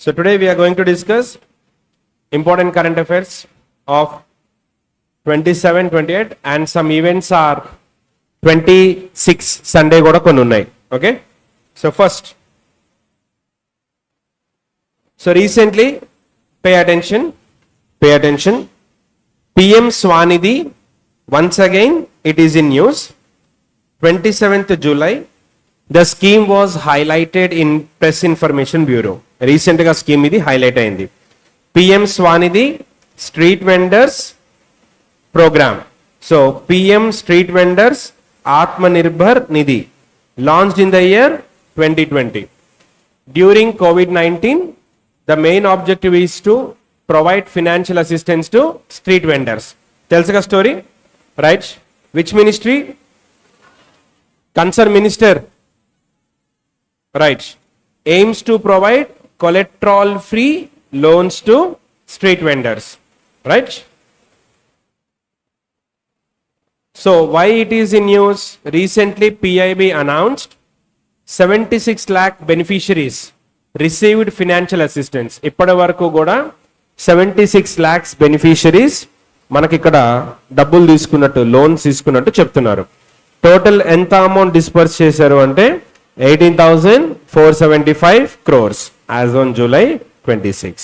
So today we are going to discuss important current affairs of 27, 28 and some events are 26 Sunday kuda konni unnai. Okay, so first, so recently pay attention, PM Swanidhi, once again it is in news. 27th July the scheme was highlighted in Press Information Bureau. Recent ga scheme idi highlight ayindi. PM Swanidhi Street Vendors Program. So PM Street Vendors Atmanirbhar Nidhi launched in the year 2020. During COVID-19, the main objective is to provide financial assistance to street vendors. Tells a story, right? Which ministry? Concerned minister, right, aims to provide collateral-free loans to street vendors, right? So why it is in news? Recently PIB announced 76 lakh beneficiaries received financial assistance. ఇప్పటి వరకు కూడా 76 lakhs beneficiaries మనకి ఇక్కడ డబ్బులు తీసుకున్నట్టు, loans తీసుకున్నట్టు చెప్తున్నారు. Total ఎంత అమౌంట్ డిస్పర్స్ చేశారు అంటే 18,475 crores as on July 26.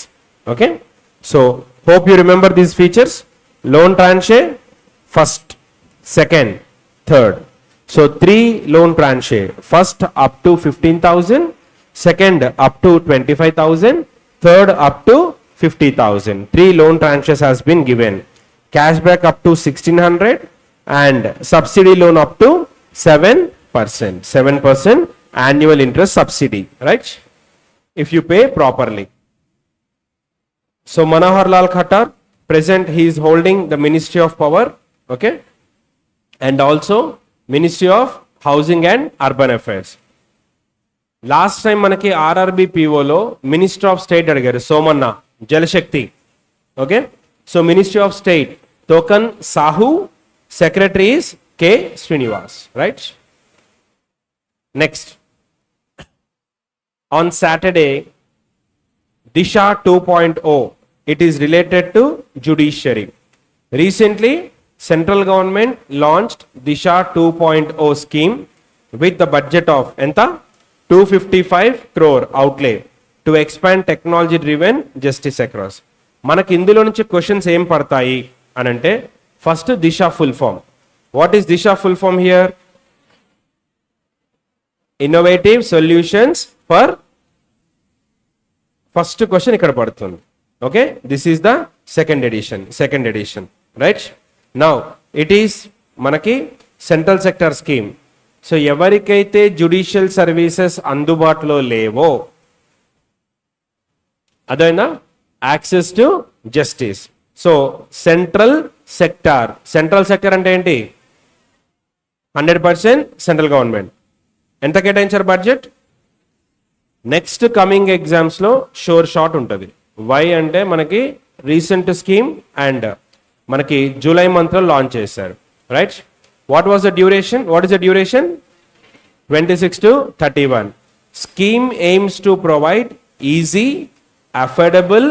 Okay, so hope you remember these features. Loan tranche, first, second, third. So 3 loan tranche, first up to 15,000, second up to 25,000, third up to 50,000. 3 loan tranches has been given. Cashback up to 1,600 and subsidy loan up to 7% annual interest subsidy, right? If you pay properly. So Manohar Lal Khattar, present, he is holding the Ministry of Power, okay, and also Ministry of Housing and Urban Affairs. Last time manaki RRB PO lo Minister of State adigaru Somanna Jalashakti, okay. So Ministry of State, Token Sahu, Secretary is K. Srinivas, right? Next, on Saturday, Disha 2.0, it is related to judiciary. Recently, central government launched Disha 2.0 scheme with the budget of enta 255 crore outlay to expand technology driven justice across. మనకి ఇందులో నుంచి questions ఏం పడతాయి అని అంటే, first Disha full form. What is Disha full form here? Innovative solutions for, first question ఇక్కడ పడుతుంది. Okay, this is the second edition, right? Now it is మనకి సెంట్రల్ సెక్టర్ స్కీమ్. సో ఎవరికైతే జ్యుడిషియల్ సర్వీసెస్ అందుబాటులో లేవో, అదైనా access to justice. So central sector అంటే ఏంటి? 100% central government. ఎంత కేటాయించారు బడ్జెట్? నెక్స్ట్ కమింగ్ ఎగ్జామ్స్ లో షోర్ షాట్ ఉంటుంది. వై అంటే మనకి రీసెంట్ స్కీమ్ అండ్ మనకి జూలై మంత్ లో లాంచ్ చేశారు, right? What is the duration? 26 to 31. Scheme AIIMS to provide easy, affordable,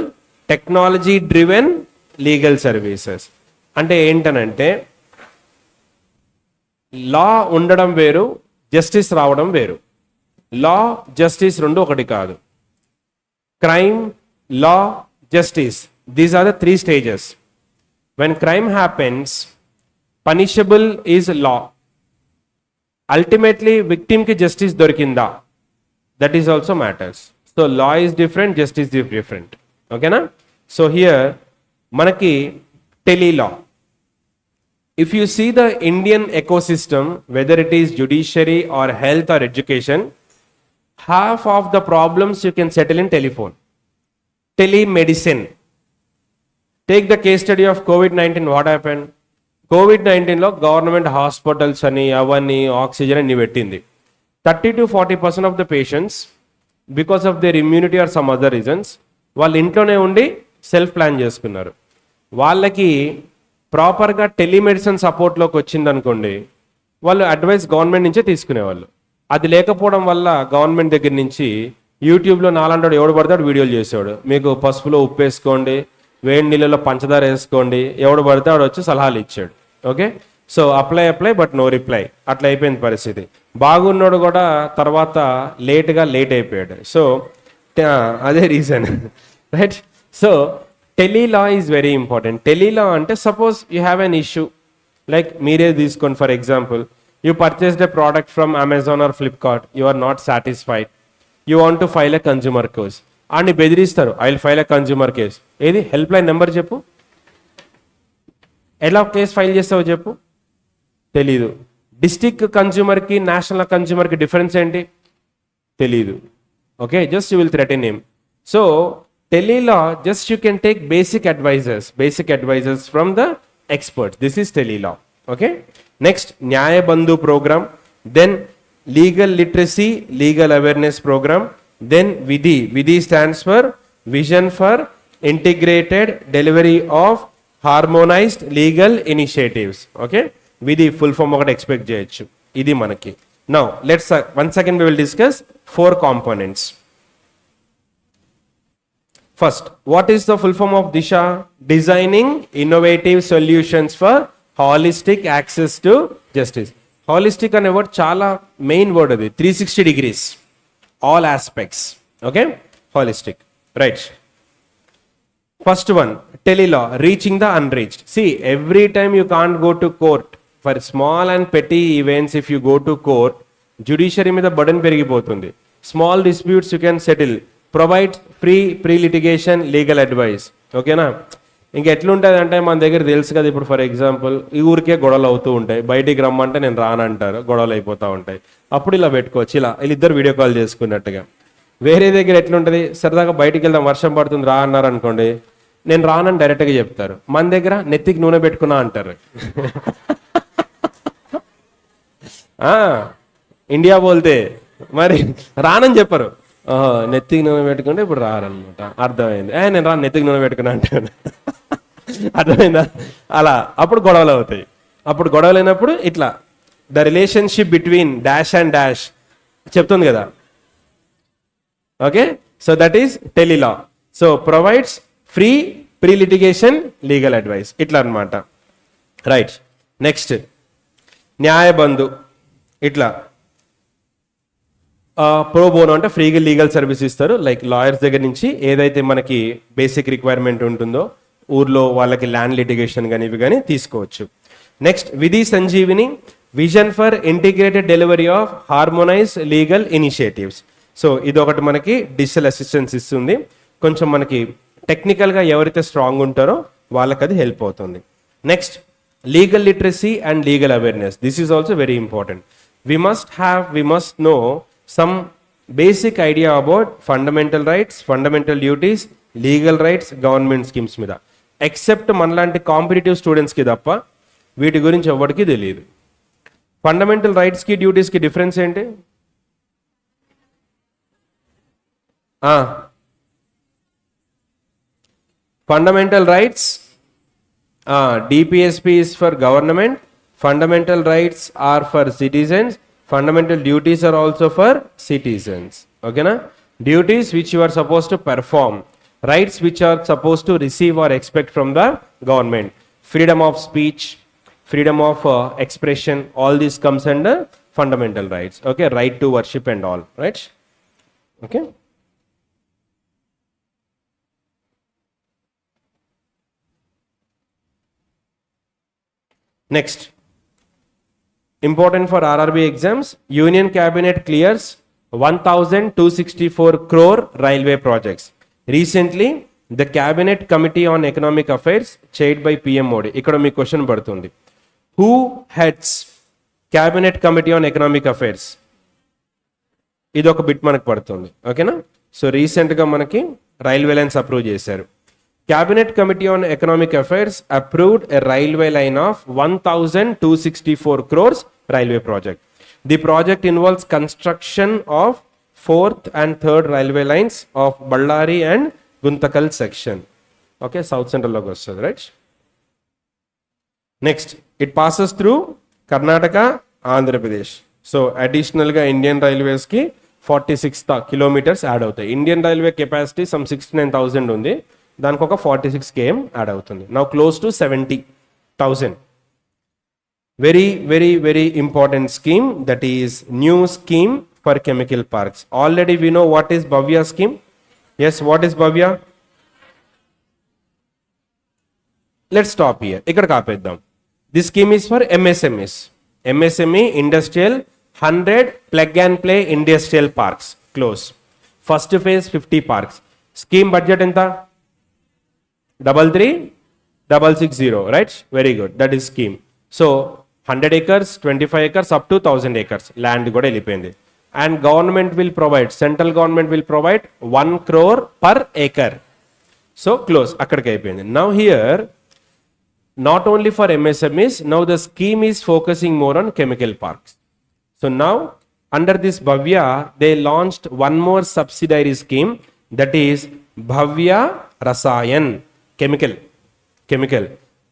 technology driven legal services. అంటే ఏంటనంటే, లా ఉండడం వేరు, జస్టిస్ రావడం వేరు. లా, జస్టిస్ రెండు ఒకటి కాదు. Crime, law, justice, these are the 3 stages. When crime happens, punishable is law. Ultimately, victim ki justice దొరికిందా? That is also matters. So law is different, justice is different. Okay na? So here manaki tele law. If you see the Indian ecosystem, whether it is judiciary or health or education, half of the problems you can settle in telephone. Telemedicine. Take the case study of COVID-19. What happened? COVID-19 లో government hospitals అని అవన్నీ oxygen అన్ని పెట్టింది. 30 to 40% of the patients, because of their immunity are some other reasons, వాళ్ళు ఇంట్లోనే ఉండి self plan చేసుకున్నారు. వాళ్ళకి ప్రాపర్గా టెలిమెడిసిన్ సపోర్ట్లోకి వచ్చిందనుకోండి, వాళ్ళు అడ్వైస్ గవర్నమెంట్ నుంచే తీసుకునేవాళ్ళు. అది లేకపోవడం వల్ల గవర్నమెంట్ దగ్గర నుంచి యూట్యూబ్లో నాలంటాడు ఎవడు పడతాడు వీడియోలు చేసేవాడు, మీకు పసుపులో ఉప్పు వేసుకోండి, వేడి నీళ్ళలో పంచదార వేసుకోండి, ఎవడు పడితే వాడు వచ్చి సలహాలు ఇచ్చాడు. Okay, so apply but no reply, అట్లా అయిపోయింది పరిస్థితి. బాగున్నాడు కూడా తర్వాత లేట్ అయిపోయాడు. సో అదే reason, right. So tele law is very important. Tele law అంటే suppose you have an issue, like మీరే తీసుకోండి for example, you purchased a product from Amazon or Flipkart, you are not satisfied, you want to file a consumer case. అని బెదిరిస్తారు, I will file a consumer case. ఏది helpline number చెప్పు, ఎలా case file చేస్తావో చెప్పు, తెలీదు. District కన్జ్యూమర్కి national కన్జ్యూమర్కి డిఫరెన్స్ ఏంటి తెలీదు. Okay, just you will threaten him. So tele law just you can take basic advisers from the experts. This is tele law. Okay, next Nyaya Bandhu program, then legal literacy legal awareness program, then Vidhi stands for vision for integrated delivery of harmonised legal initiatives. Okay, Vidhi full form ఒకటి expect చేయొచ్చు. ఇది మనకి. Now let's once again we will discuss 4 components. First, what is the full form of DISHA? Designing innovative solutions for holistic access to justice. Holistic అనే word చాలా main word, అది 360 degrees, all aspects. Okay, holistic, right. First one, telelaw, reaching the unreached. See, every time you can't go to court for small and petty events. If you go to court, judiciary మీద burden పెరిగిపోతుంది. Small disputes you can settle, provide free litigation legal advice. ఓకేనా, ఇంక ఎట్లుంటుంది అంటే మన దగ్గర తెలుసు కదా, ఇప్పుడు ఫర్ ఎగ్జాంపుల్ ఈ ఊరికే గొడవలు అవుతూ ఉంటాయి, బయటికి రమ్మంటే నేను రానంటారు, గొడవలు అయిపోతూ ఉంటాయి. అప్పుడు ఇలా పెట్టుకోవచ్చు, ఇలా వీళ్ళిద్దరు వీడియో కాల్ చేసుకున్నట్టుగా. వేరే దగ్గర ఎట్లుంటుంది, సరదాగా బయటికి వెళ్దాం వర్షం పడుతుంది రా అన్నారు అనుకోండి, నేను రానని డైరెక్ట్గా చెప్తారు. మన దగ్గర నెత్తికి నూనె పెట్టుకున్నా అంటారు. ఇండియా బోల్తే మరి రానని చెప్పరు, నెత్తికి నూనె పెట్టుకుంటే ఇప్పుడు రారనమాట. అర్థమైంది, నేను రాను నెత్తికి నూనె పెట్టుకున్నా అంటాను. అర్థమైందా? అలా అప్పుడు గొడవలు అవుతాయి. అప్పుడు గొడవలు అయినప్పుడు ఇట్లా the relationship between dash and dash చెప్తుంది కదా. Okay, so that is Tele-Law. So provides free litigation legal advice, ఇట్లా అనమాట. Right, next Nyaya Bandhu. ఇట్లా ప్రోబోనో అంటే ఫ్రీగా లీగల్ సర్వీస్ ఇస్తారు, లైక్ లాయర్స్ దగ్గర నుంచి ఏదైతే మనకి బేసిక్ రిక్వైర్మెంట్ ఉంటుందో ఊర్లో వాళ్ళకి ల్యాండ్ లిటిగేషన్ కానీ ఇవి కానీ తీసుకోవచ్చు. నెక్స్ట్ విధి Sanjeevini, vision for integrated delivery of harmonised legal initiatives. So ఇది ఒకటి మనకి డిజిటల్ అసిస్టెన్స్ ఇస్తుంది. కొంచెం మనకి టెక్నికల్గా ఎవరైతే స్ట్రాంగ్ ఉంటారో వాళ్ళకి అది హెల్ప్ అవుతుంది. Next legal literacy and legal awareness. This is also very important. We must know some basic idea about fundamental rights, fundamental duties, legal rights, government schemes మీద. ఎక్సెప్ట్ మనలాంటి కాంపిటేటివ్ స్టూడెంట్స్కి తప్ప వీటి గురించి ఎవరికి తెలియదు. ఫండమెంటల్ రైట్స్కి డ్యూటీస్కి డిఫరెన్స్ ఏంటి? Fundamental rights, DPSP is for government, fundamental rights are for citizens, fundamental duties are also for citizens. Okay na? Duties which you are supposed to perform, rights which are supposed to receive or expect from the government. Freedom of speech, freedom of expression, all this comes under fundamental rights. Okay, right to worship and all, right? Okay, next, important for RRB exams, Union Cabinet clears 1,264 crore railway projects. Recently, the Cabinet Committee on Economic Affairs chaired by PM Modi. ఇక్కడ మీ question పడుతుంది, who heads Cabinet Committee on Economic Affairs? ఇది ఒక bit మనకు పడుతుంది. ఓకేనా? So రీసెంట్గా మనకి railway lines approve చేశారు. Cabinet Committee on Economic Affairs approved a railway line of 1,264 crores railway project. The project involves construction of 4th and 3rd railway lines of Ballari and Guntakal section. Okay, South Central logo, right? Next, it passes through Karnataka, Andhra Pradesh. So additional ga Indian Railways ki 46 kilometres add అవుతాయి. Indian railway capacity some 69,000 ఉంది, దానికి ఒక 46 km add అవుతుంది. Now close to 70,000. Very, very, very important scheme, that is new scheme for chemical parks. Already we know what is Bhavya scheme. Yes, what is Bhavya? Let's stop here. ఇక్కడ కాపేద్దాం. This scheme is for MSMEs. MSME industrial 100 plug and play industrial parks. Close. First phase 50 parks. Scheme budget ఎంత? 33,660, right? Very good. That is scheme. So 100 acres, 25 acres up to 1000 acres land కూడా వెళ్ళిపోయింది. And government will provide, central government will provide 1 crore per acre. So close. అక్కడికి అయిపోయింది. Now here, not only for MSMEs, now the scheme is focusing more on chemical parks. So now under this Bhavya, they launched one more subsidiary scheme, that is Bhavya Rasayan, chemical.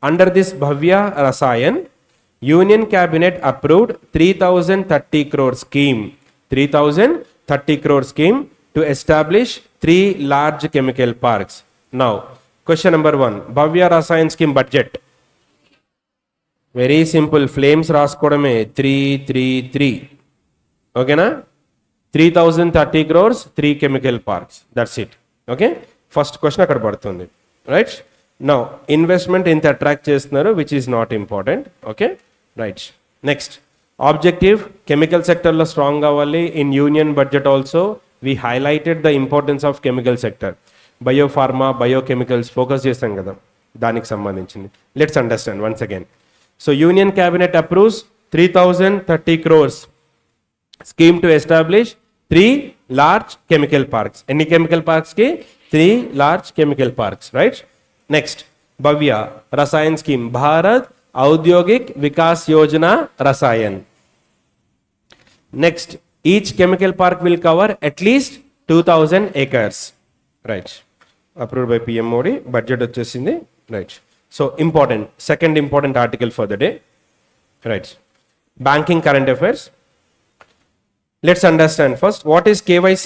Under this Bhavya Rasayan, Union Cabinet approved 3,030 crore scheme, 3,030 crore scheme to establish 3 large chemical parks. Now question number 1, Bhavya Rasayan scheme budget. Very simple, flames రాసుకోవడమే 333. ఓకేనా? 3,030 crores, 3 chemical parks. That's it. Okay? First question అక్కడ పడుతుంది. Right? Now, investment ఇంత attract చేస్తున్నారు, which is not important. Okay? Right. Next. Objective, chemical sector లో strong కావాలి. In union budget also, we highlighted the importance of chemical sector. Biopharma, biochemicals focus చేస్తాం కదా, దానికి సంబంధించింది. Let's understand once again. So Union Cabinet approves 3,030 crores scheme to establish 3 large chemical parks. Any chemical parks ki? 3 large chemical parks, right? Next, Bhavya Rasayan scheme, Bharat Audyogik Vikas Yojana Rasayan. Next, each chemical park will cover at least 2,000 acres, right? Approved by PM Modi, budget వచ్చేసింది, right? So important, second important article for the day, right? Banking current affairs. Let's understand first, what is KYC?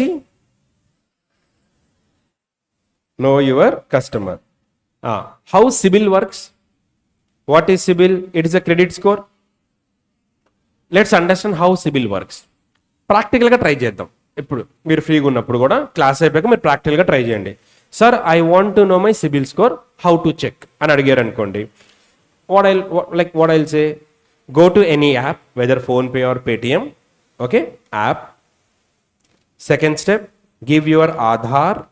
Know your customer. How CIBIL works? What is CIBIL? It is a credit score. Let's understand how CIBIL works. ప్రాక్టికల్గా try చేద్దాం. ఇప్పుడు మీరు ఫ్రీగా ఉన్నప్పుడు కూడా class అయిపోయాక మీరు ప్రాక్టికల్గా ట్రై చేయండి. Sir, I want to know my CIBIL score, how to check అని అడిగారు అనుకోండి. what I'll say, go to any app, whether PhonePe or Paytm. Okay, app. Second step, give your Aadhaar,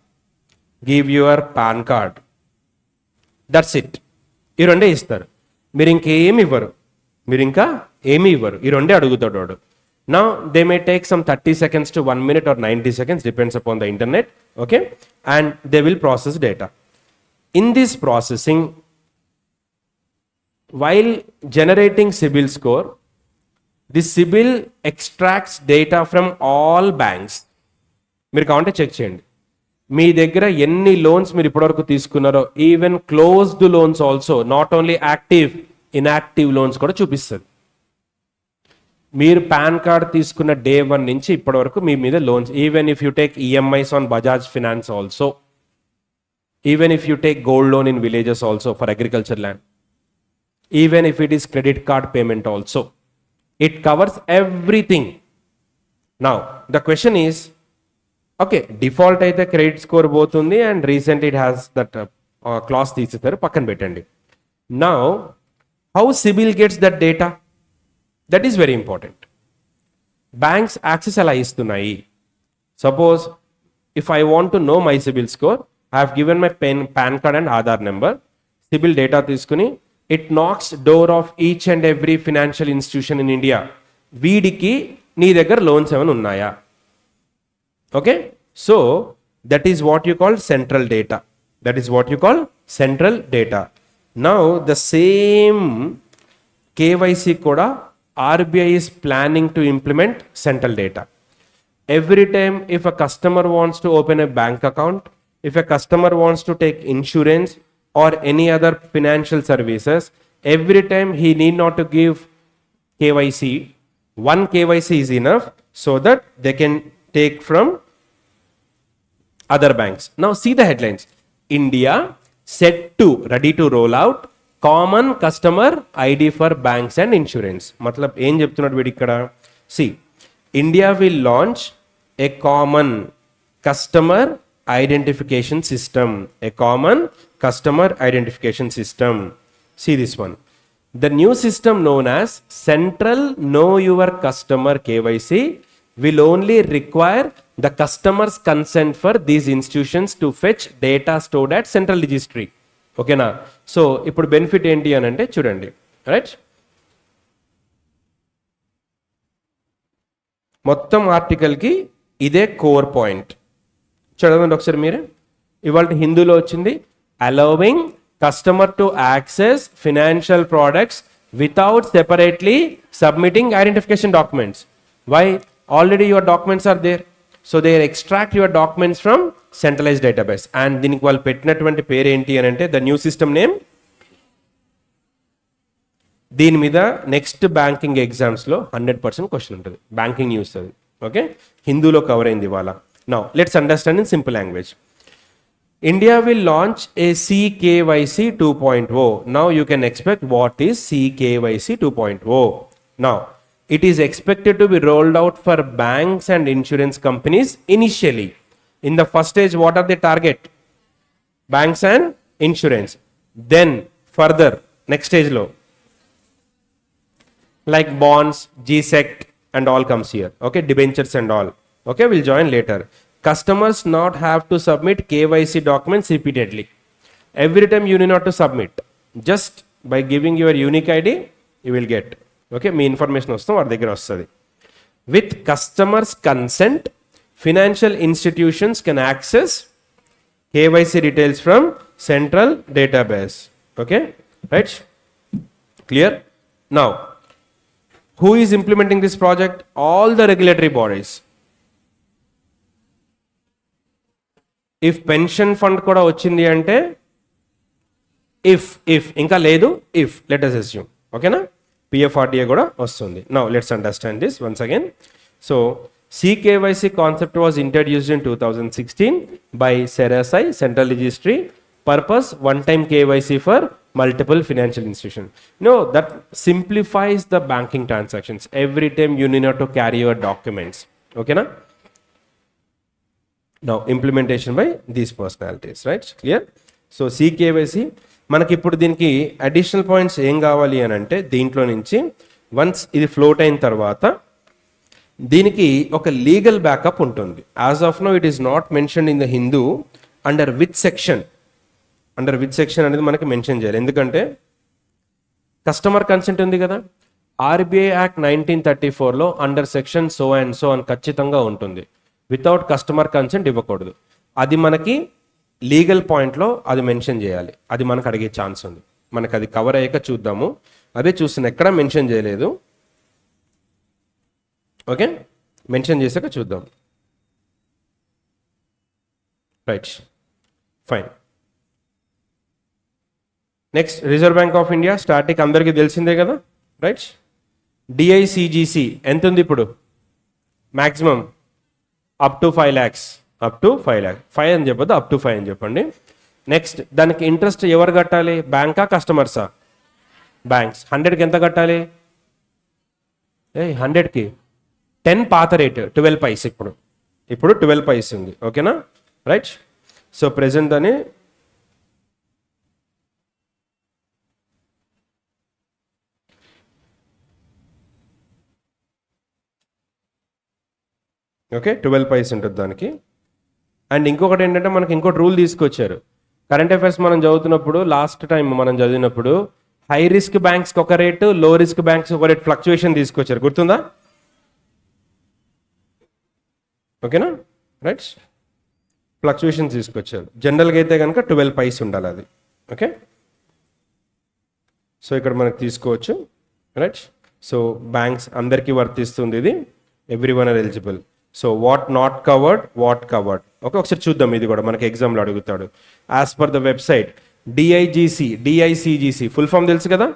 give your PAN card. That's it. ఈ రెండే ఇస్తారు, మీరు ఇంకేమి ఇవ్వరు, ఈ రెండే అడుగుతాడు వాడు. Now they may take some 30 seconds to 1 minute or 90 seconds, depends upon the internet. Okay, and they will process data. In this processing, while generating CIBIL score, this CIBIL extracts data from all banks. మీరు కావాలంటే check చేయండి, మీ దగ్గర ఎన్ని loans మీరు ఇప్పటివరకు తీసుకున్నారో, even closed loans also, not only active, inactive loans కూడా చూపిస్తుంది. మీరు పాన్ కార్డ్ తీసుకున్న డే 1 నుంచి ఇప్పటి వరకు మీ మీద loans, even if you take EMIs on Bajaj finance also, even if you take gold loan in villages also for agriculture land, even if it is credit card payment also, it covers everything. Now the question is, okay, default అయితే credit score పోతుంది, and recent it has that class తీసేస్తారు, పక్కన పెట్టండి. Now how CIBIL gets that data? That is very important. Banks access ఎలా ఇస్తున్నాయి? Suppose if I want to know my CIBIL score, I have given my PAN card and Aadhaar number. CIBIL data తీసుకుని it knocks door of each and every financial institution in India. వీడికి నీ దగ్గర loans ఏమైనా ఉన్నాయా? Okay, so that is what you call central data. Now the same KYC కూడా RBI is planning to implement central data. Every time if a customer wants to open a bank account, if a customer wants to take insurance or any other financial services, every time he need not to give KYC. One KYC is enough so that they can take from other banks. Now see the headlines. India set to ready to roll out common customer ID for banks and insurance. matlab em cheptunnadu veedi ikkada. See, India will launch a common customer identification system. A common customer identification system. See this one. The new system known as Central Know Your Customer KYC will only require the customer's consent for these institutions to fetch data stored at central registry. Okay na? So ఇప్పుడు benefit ఏంటి అని అంటే చూడండి, right? మొత్తం ఆర్టికల్కి ఇదే core point. చదవండి ఒకసారి మీరు. ఇవాళ హిందూలో వచ్చింది, allowing customer to access financial products without separately submitting identification documents. Why? Already your documents are there. So they extract your documents from centralized database. And దీనికి వాళ్ళు పెట్టినటువంటి పేరు ఏంటి అని అంటే ద న్యూ సిస్టమ్ నేమ్. దీని మీద నెక్స్ట్ బ్యాంకింగ్ ఎగ్జామ్స్లో 100% క్వశ్చన్ ఉంటుంది. బ్యాంకింగ్ న్యూస్ అది. ఓకే, హిందూలో కవర్ అయింది ఇవాళ. Now let's understand in simple language. India will launch a CKYC 2.0. Now you can expect what is CKYC 2.0. Now, it is expected to be rolled out for banks and insurance companies initially. In the first stage, what are the target? Banks and insurance. Then further, next stage low, like bonds, GSEC and all comes here. Okay, debentures and all. Okay, we'll join later. Customers not have to submit KYC documents repeatedly. Every time you need not to submit. Just by giving your unique ID, you will get. Okay, me information వస్తాం వారి దగ్గర వస్తుంది. With customers' consent, financial institutions can access KYC details from central database. Okay, right? Clear? Now, who is implementing this project? All the regulatory bodies. If pension fund కూడా వచ్చింది అంటే, if ఇంకా లేదు, if let us assume. ఓకేనా? PFRDA కూడా వస్తుంది. Now let's understand this once again. So CKYC concept was introduced in 2016 by SREEDHAR'S Central Registry. Purpose, one-time KYC for multiple financial institutions. No, that simplifies the banking transactions. Every time you need not to carry your documents. Okay na? Now implementation by these personalities, right? Clear? So CKYC మనకి ఇప్పుడు దీనికి additional points ఏం కావాలి అని అంటే, దీంట్లో నుంచి once ఇది ఫ్లోట్ అయిన తర్వాత దీనికి ఒక లీగల్ బ్యాకప్ ఉంటుంది. As of now it is not mention in the Hindu under which section అనేది మనకి మెన్షన్ చేయాలి. ఎందుకంటే కస్టమర్ కన్సెంట్ ఉంది కదా, RBI Act 1934లో under section so and so అని ఖచ్చితంగా ఉంటుంది. వితౌట్ కస్టమర్ కన్సెంట్ ఇవ్వకూడదు. అది మనకి లీగల్ పాయింట్లో అది మెన్షన్ చేయాలి. అది మనకు అడిగే ఛాన్స్ ఉంది. మనకు అది కవర్ అయ్యాక చూద్దాము. అదే చూస్తున్నా, ఎక్కడ మెన్షన్ చేయలేదు. ఓకే, మెన్షన్ చేశాక చూద్దాం. Right, fine. Next, reserve bank of India static అందరికీ తెలిసిందే కదా, రైట్? DICGC ఎంత ఉంది ఇప్పుడు? Maximum up to 5 lakhs. 5 అని చెప్పొద్దు, అప్ టు 5 అని చెప్పండి. నెక్స్ట్, దానికి ఇంట్రెస్ట్ ఎవరు కట్టాలి? బ్యాంకా కస్టమర్సా? బ్యాంక్స్. 100కి ఎంత కట్టాలి? 100కి 10 పాత రేట్ 12 పైస్. ఇప్పుడు 12 పైస్ ఉంది. ఓకేనా? రైట్. సో ప్రెజెంట్ అని ఓకే 12 పైస్ ఉంటుంది దానికి. అండ్ ఇంకొకటి ఏంటంటే మనకి ఇంకోటి రూల్ తీసుకొచ్చారు. కరెంట్ అఫైర్స్ మనం చదువుతున్నప్పుడు, లాస్ట్ టైం మనం చదివినప్పుడు హై రిస్క్ బ్యాంక్స్కి ఒక రేటు, లో రిస్క్ బ్యాంక్స్ ఒక రేట్ ఫ్లక్చుయేషన్ తీసుకొచ్చారు, గుర్తుందా? ఓకేనా? రైట్, ఫ్లక్చుయేషన్ తీసుకొచ్చారు. జనరల్గా అయితే కనుక 12 పైస్ ఉండాలి అది. ఓకే, సో ఇక్కడ మనకు తీసుకోవచ్చు. రైట్, సో బ్యాంక్స్ అందరికీ వర్తిస్తుంది ఇది. Everyone are eligible. So what not covered, what covered. Okay, ఒకసారి చూద్దాం. ఇది కూడా మనకి ఎగ్జామ్లో అడుగుతాడు. As per the website, DICGC full form తెలుసు కదా?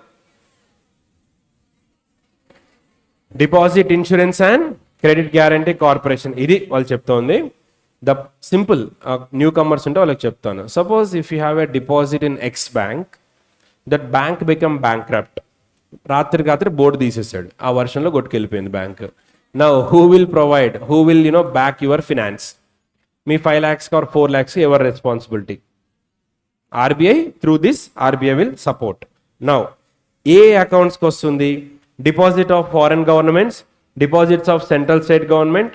Deposit insurance and credit guarantee corporation, ఇది వాళ్ళు చెప్తోంది. ద సింపుల్ న్యూ కమర్స్ ఉంటే వాళ్ళకి చెప్తాను. Suppose if you have a deposit in X bank, that bank become bankrupt. రాత్రి బోర్డు తీసేసాడు, ఆ వర్షంలో కొట్టుకెళ్ళిపోయింది bank. Now who will back your finance? మీ 5 lakhs or 4 lakhs ever responsibility? RBI. Through this RBI will support. Now ఏ అకౌంట్స్కి వస్తుంది? Deposit of foreign governments, deposits of central state government,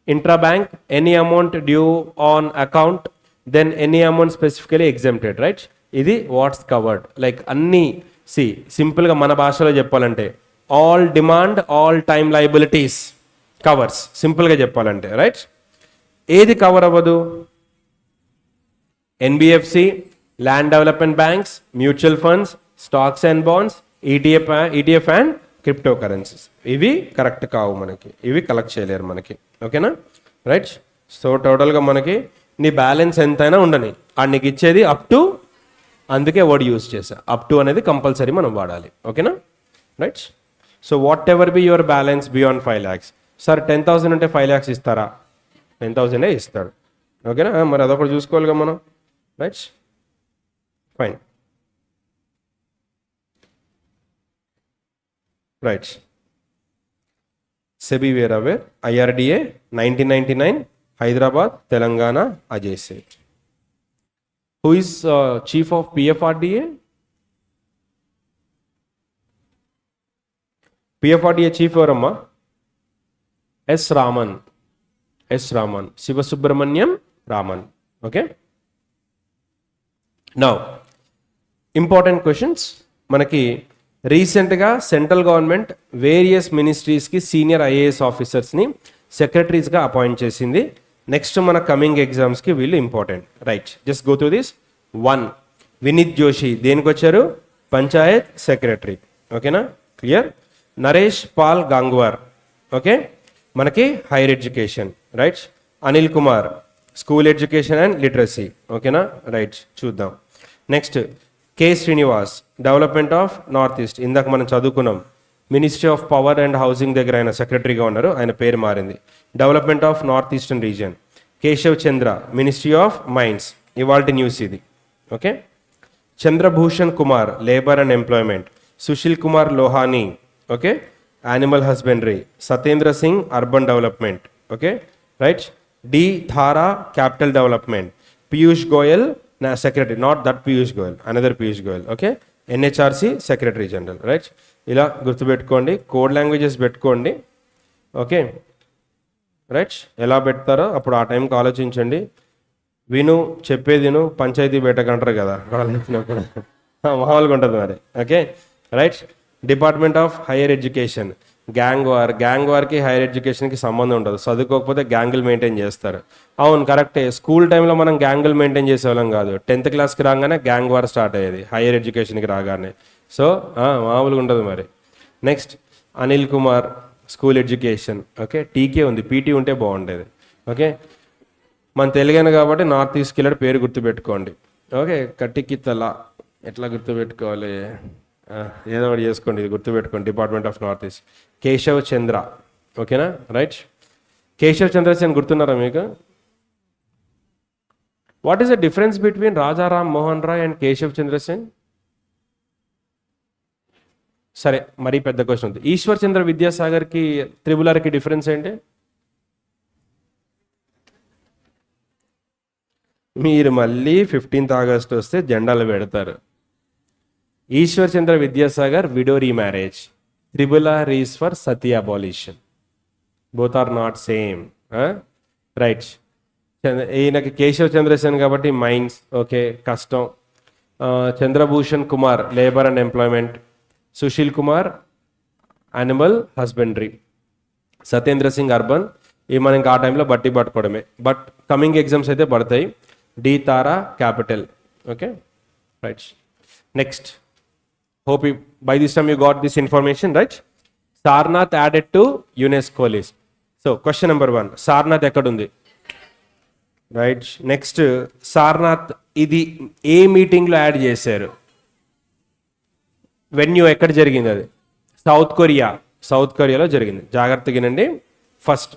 intra bank, any amount due on account, then any amount specifically exempted, right? ఇది watts covered. Like అన్ని సింపుల్గా మన భాషలో చెప్పాలంటే all demand, all time liabilities covers, సింపుల్గా చెప్పాలంటే, right? ఏది cover అవ్వదు? NBFC, land development banks, mutual funds, stocks and bonds, ETF and crypto currencies. ఇవి కరెక్ట్ కావు మనకి, ఇవి కలెక్ట్ చేయలేరు మనకి. ఓకేనా, రైట్? సో టోటల్గా మనకి నీ బ్యాలెన్స్ ఎంతైనా ఉండని, నీకు ఇచ్చేది అప్ టు, అందుకే వర్డ్ యూజ్ చేసా, అప్ టు అనేది కంపల్సరీ మనం వాడాలి. ఓకేనా, right? So what ever be your balance beyond 5 lakhs. Sir 10,000 ఉంటే 5 lakhs ఇస్తారా? 10,000 ఇస్తాడు. ఓకేనా, మరి అదొకటి చూసుకోవాలిగా మనం, right? Fine, right. SEBI where aware, IRDA 1999, Hyderabad, Telangana, Ajay Seth. Who is chief of PFRDA? PFRDA chief ఎవరమ్మా? S Raman, Sivasubramanian Raman. Okay, now important questions. మనకి రీసెంట్గా సెంట్రల్ గవర్నమెంట్ వేరియస్ మినిస్ట్రీస్కి సీనియర్ ఐఏఎస్ ఆఫీసర్స్ని సెక్రటరీస్గా అపాయింట్ చేసింది. నెక్స్ట్ మన కమింగ్ ఎగ్జామ్స్కి వీళ్ళు important, right? Just go through this. 1, Vineet Joshi దేనికి వచ్చారు? పంచాయత్ సెక్రటరీ. ఓకేనా, క్లియర్? నరేష్ పాల్ గంగ్వార్, ఓకే, మనకి higher education, right? Anil Kumar, school education and literacy. ఓకేనా, రైట్, చూద్దాం. Next K Srinivas, development of north east. ఇందాక మనం చదువుకున్నాం, ministry of power and housing దగ్గర ఆయన సెక్రటరీగా ఉన్నారు, ఆయన పేరు మారింది. Development of north eastern region. Keshav Chandra, ministry of mines. ఇవాల్టి న్యూస్ ఇది. Okay, Chandrabhushan Kumar, labour and employment. Sushil Kumar Lohani, okay, animal husbandry. Satendra Singh, urban development. Okay, right? D Dhara, capital development. Piyush Goyal, నా secretary, not that Piyush Goyal, another Piyush Goyal. Okay, NHRC secretary general, right? ఇలా గుర్తుపెట్టుకోండి, code languages పెట్టుకోండి. Okay, right? ఎలా పెడతారో అప్పుడు ఆ టైంకి ఆలోచించండి. చెప్పేది పంచాయతీ పెట్టకంటారు కదా కాలేజినప్పుడు, మామూలుగా ఉంటుంది మరి. Okay, right? Department of higher education. Gang వార్కి హైయర్ ఎడ్యుకేషన్కి సంబంధం ఉండదు, చదువుకోకపోతే గ్యాంగులు మెయింటైన్ చేస్తారు. అవును, కరెక్టే. స్కూల్ టైంలో మనం గ్యాంగులు మెయింటైన్ చేసేవాళ్ళం కాదు, 10th క్లాస్కి రాగానే గ్యాంగ్ వార్ స్టార్ట్ అయ్యేది, హైయర్ ఎడ్యుకేషన్కి రాగానే. సో మామూలుగా ఉంటుంది మరి. Next Anil Kumar, school education. Okay, టీకే ఉంది, పీటీ ఉంటే బాగుండేది. ఓకే, మన తెలుగైన కాబట్టి నార్త్ ఈస్ట్కి వెళ్ళాడు, పేరు గుర్తుపెట్టుకోండి. ఓకే, కట్టికిత్తల ఎట్లా గుర్తుపెట్టుకోవాలి, ఏదో ఒకటి చేసుకోండి, ఇది గుర్తుపెట్టుకోండి. Department of north east. Keshav Chandra, ఓకేనా, రైట్? కేశవ్ చంద్రసేన్ గుర్తున్నారా మీకు? What is the difference between Rajaram Mohan Roy and Keshav Chandrasen? సరే, మరీ పెద్ద క్వశ్చన్ ఉంది. ఈశ్వర్ చంద్ర విద్యాసాగర్కి, త్రిబులర్కి డిఫరెన్స్ ఏంటి? మీరు మళ్ళీ 15th August వస్తే జెండాలు పెడతారు. ఈశ్వర్ చంద్ర విద్యాసాగర్ విడో రీమ్యారేజ్, త్రిబులర్ is for sati abolition. Both are not same, right? ఈయనకి కేశవ్ చంద్రసేన్ కాబట్టి మైన్స్, ఓకే, కష్టం. Chandrabhushan Kumar, labour and employment. Sushil Kumar, animal husbandry. Satendra Singh, urban. ఇవి మనం ఇంకా ఆ టైంలో బట్టి పట్టుకోవడమే, బట్ కమింగ్ ఎగ్జామ్స్ అయితే పడతాయి. డి తారా, capital. Okay, right? Next, hope you, by this time you got this information, right? Sarnath added to UNESCO list. So question number 1, Sarnath ekkadundi, right? Next, Sarnath ఇది ఏ మీటింగ్ లో add చేశారు? Venue ఎక్కడ జరిగింది? అది సౌత్ కొరియాలో జరిగింది. జాగ్రత్తగా వినండి. First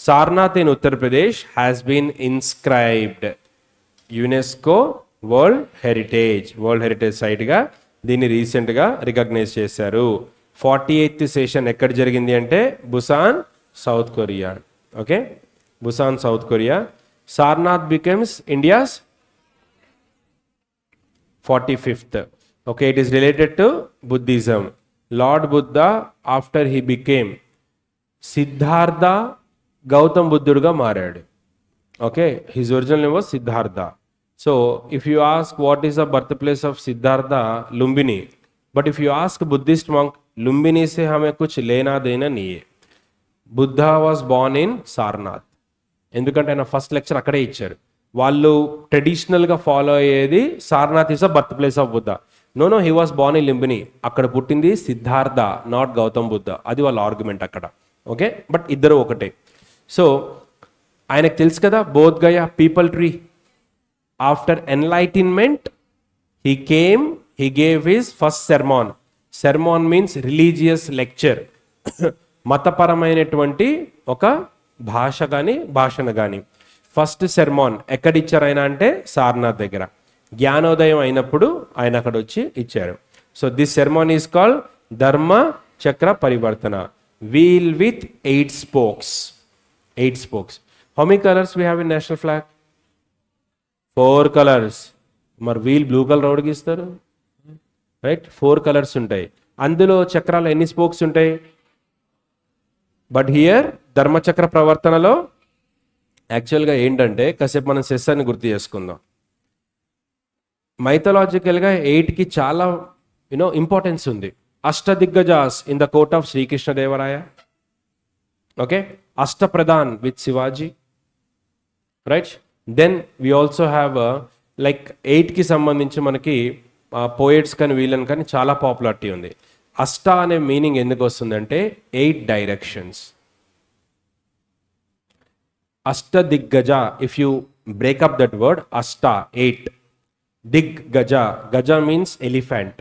Sarnath in Uttar Pradesh has been inscribed UNESCO world heritage సైట్గా దీన్ని రీసెంట్గా రికగ్నైజ్ చేశారు. 48th సెషన్ ఎక్కడ జరిగింది అంటే Busan, South Korea. Okay, Busan, South Korea. Sarnath becomes India's 45th. Okay, it is related to Buddhism. Lord Buddha, after he became Siddhartha, Gautam Buddhuga మారాడు. Okay, his original name was Siddhartha. So, if you ask what is the birthplace of Siddhartha, Lumbini. But if you ask Buddhist monk, Lumbini से हमें कुछ लेना देना नहीं है. Buddha was born in Sarnath. ఎందుకంటే ఆయన ఫస్ట్ లెక్చర్ అక్కడే ఇచ్చారు. వాళ్ళు ట్రెడిషనల్గా ఫాలో అయ్యేది Sarnath is the birth place of Buddha. No he was born in Lumbini. అక్కడ పుట్టింది సిద్ధార్థ, నాట్ గౌతమ్ బుద్ధ. అది వాళ్ళ ఆర్గ్యుమెంట్ అక్కడ. ఓకే, బట్ ఇద్దరు ఒకటే. సో ఆయనకు తెలుసు కదా Bodh Gaya peepal tree. After enlightenment he gave his first sermon. Sermon means religious lecture. మతపరమైనటువంటి ఒక భాషణ కానీ ఫస్ట్ సెర్మాన్ ఎక్కడ ఇచ్చారు ఆయన అంటే సారనాథ్ దగ్గర. జ్ఞానోదయం అయినప్పుడు ఆయన అక్కడ వచ్చి ఇచ్చారు. So this sermon is called Dharma Chakra Parivartana. Wheel with 8 spokes. 8 spokes. How many colours we have in national flag? 4 colors. మరి వీల్ బ్లూ కలర్ ఎవరికి ఇస్తారు? రైట్, 4 colors ఉంటాయి. అందులో చక్రాలు ఎన్ని స్పోక్స్ ఉంటాయి? బట్ హియర్ ధర్మచక్ర ప్రవర్తనలో యాక్చువల్గా ఏంటంటే కాసేపు మనం సెస్సాన్ని గుర్తు చేసుకుందాం. మైథలాజికల్గా 8కి చాలా ఇంపార్టెన్స్ ఉంది. అష్టదిగ్గజాస్ in the court of Srikrishnadevaraya. Okay, Ashtapradhan with Shivaji. Right, then we also have like 8కి సంబంధించి మనకి పోయిట్స్ కానీ వీళ్ళని కానీ చాలా పాపులారిటీ ఉంది. అష్ట అనే మీనింగ్ ఎందుకు వస్తుందంటే 8 directions. అష్టదిగ్గజ, if you break up that word, అష్ట 8, దిగ్గజ, గజ means elephant.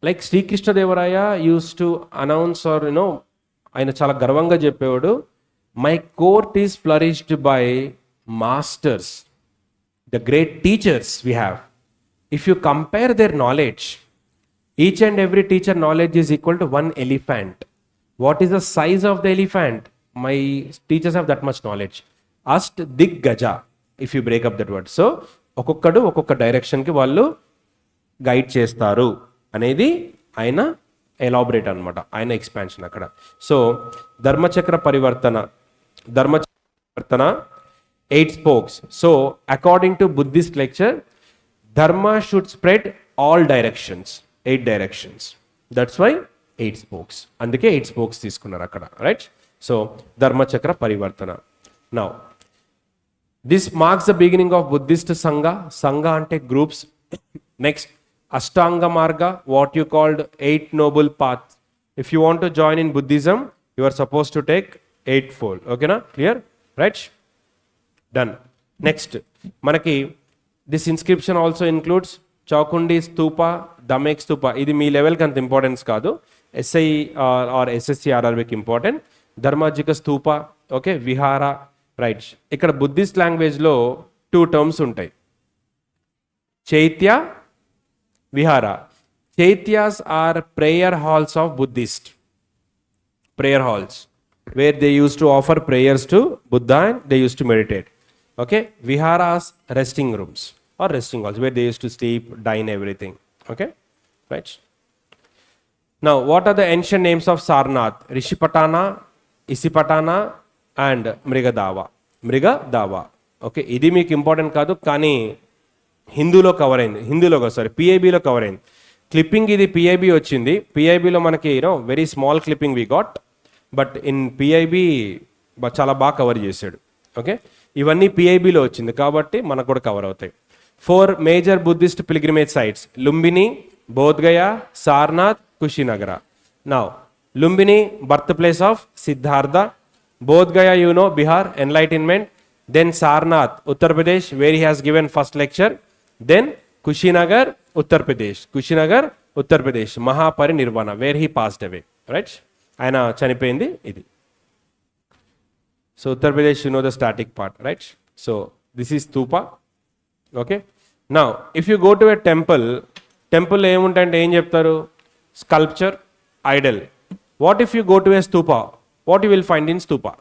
Like Srikrishnadevaraya use to announce or ఆయన చాలా గర్వంగా చెప్పేవాడు, my court is flourished by masters, the great teachers we have. If you compare their knowledge, each and every teacher knowledge is equal to 1 elephant. What is the size of the elephant? My teachers have that much knowledge. Ast dig gaja, if you break up that word. So ఒక్కొక్కడు ఒక్కొక్క డైరెక్షన్కి వాళ్ళు guide చేస్తారు అనేది ఆయన elaborate అనమాట, ఆయన expansion అక్కడ. So ధర్మచక్ర పరివర్తన 8 spokes. So according to Buddhist lecture, dharma should spread all directions. 8 directions. That's why 8 spokes. అందుకే 8 spokes తీసుకున్నారు అక్కడ. రైట్, సో ధర్మచక్ర పరివర్తన. Now this marks the beginning of Buddhist sangha. Sangha అంటే గ్రూప్స్. నెక్స్ట్ అష్టాంగ మార్గ, what you called 8 noble paths. If you want to join in Buddhism, you are suppose to take 8-fold. ఓకేనా, clear? Right, done. Next మనకి this inscription also includes Chaukhandi stupa, Dhamek stupa. ఇది మీ లెవెల్కి అంత importance కాదు, SI or SSC ఆర్ఆర్బికి important. Dharmarajika stupa, okay, vihara. Right, ఇక్కడ Buddhist లాంగ్వేజ్లో 2 terms ఉంటాయి, chaitya, vihara. Chaityas are prayer halls of Buddhist, prayer halls where they use to offer prayers to Buddha and they use to meditate. Okay, viharas resting rooms or resting halls where they used to sleep, dine, everything. Okay, right. Now what are the ancient names of Sarnath? Rishipatana, Isipatana and Mrigadava. Okay, ఇది మీకు important కాదు కానీ హిందూలో cover అయింది, పిఐబిలో cover అయింది. Clipping ఇది PIB వచ్చింది. పిఐబిలో మనకి very small clipping we got, but in PIB చాలా బాగా కవర్ చేశాడు. ఓకే, ఇవన్నీ పిఐబిలో వచ్చింది కాబట్టి మనకు కూడా కవర్ అవుతాయి. 4 major Buddhist pilgrimage sites: Lumbini, Bodh Gaya, Sarnath, Kushinagar. Now, Lumbini, birthplace of Siddhartha. Bodh Gaya, Bihar, enlightenment. Then Sarnath, Uttar Pradesh, where he has given first lecture. Then Kushinagar, Uttar Pradesh, Mahaparinirvana, where he passed away. Right? ఆయన చనిపోయింది ఇది. So Uttar Pradesh, you know the static part, right? So this is stupa. Okay. Now, if you go to a temple, temple ఏముంటాయంటే ఏం చెప్తారు? Sculpture, idol. What if you go to a stupa? What you will find in stupa?